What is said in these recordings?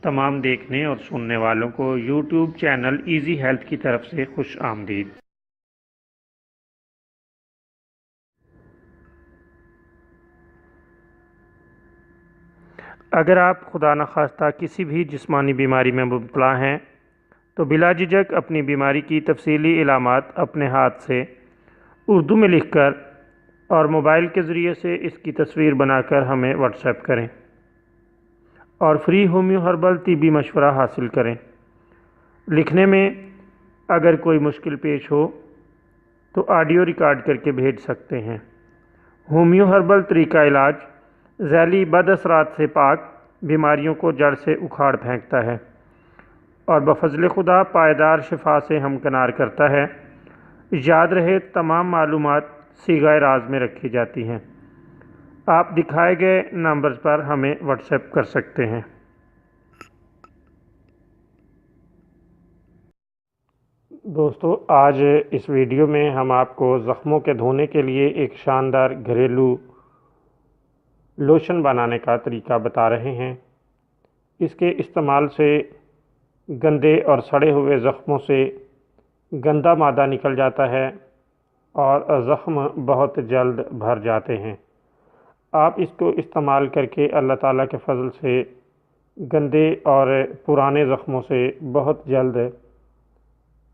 تمام دیکھنے اور سننے والوں کو یوٹیوب چینل ایزی ہیلتھ کی طرف سے خوش آمدید۔ اگر آپ خدا نخواستہ کسی بھی جسمانی بیماری میں مبتلا ہیں تو بلا جھجک اپنی بیماری کی تفصیلی علامات اپنے ہاتھ سے اردو میں لکھ کر اور موبائل کے ذریعے سے اس کی تصویر بنا کر ہمیں واٹس ایپ کریں اور فری ہومیو ہربل طبی مشورہ حاصل کریں۔ لکھنے میں اگر کوئی مشکل پیش ہو تو آڈیو ریکارڈ کر کے بھیج سکتے ہیں۔ ہومیو ہربل طریقہ علاج ذیلی بد اثرات سے پاک، بیماریوں کو جڑ سے اکھاڑ پھینکتا ہے اور بفضل خدا پائیدار شفا سے ہمکنار کرتا ہے۔ یاد رہے تمام معلومات صیغہ راز میں رکھی جاتی ہیں۔ آپ دکھائے گئے نمبرز پر ہمیں واٹس ایپ کر سکتے ہیں۔ دوستو، آج اس ویڈیو میں ہم آپ کو زخموں کے دھونے کے لیے ایک شاندار گھریلو لوشن بنانے کا طریقہ بتا رہے ہیں۔ اس کے استعمال سے گندے اور سڑے ہوئے زخموں سے گندا مادہ نکل جاتا ہے اور زخم بہت جلد بھر جاتے ہیں۔ آپ اس کو استعمال کر کے اللہ تعالیٰ کے فضل سے گندے اور پرانے زخموں سے بہت جلد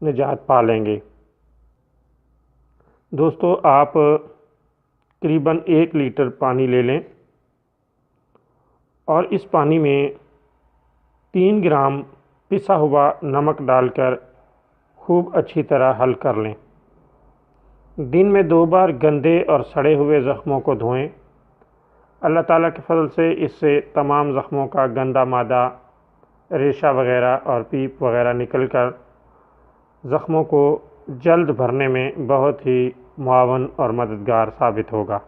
نجات پا لیں گے۔ دوستو، آپ قریباً 1 لیٹر پانی لے لیں اور اس پانی میں 3 گرام پسا ہوا نمک ڈال کر خوب اچھی طرح حل کر لیں۔ دن میں 2 بار گندے اور سڑے ہوئے زخموں کو دھوئیں۔ اللہ تعالیٰ کے فضل سے اس سے تمام زخموں کا گندا مادہ، ریشہ وغیرہ اور پیپ وغیرہ نکل کر زخموں کو جلد بھرنے میں بہت ہی معاون اور مددگار ثابت ہوگا۔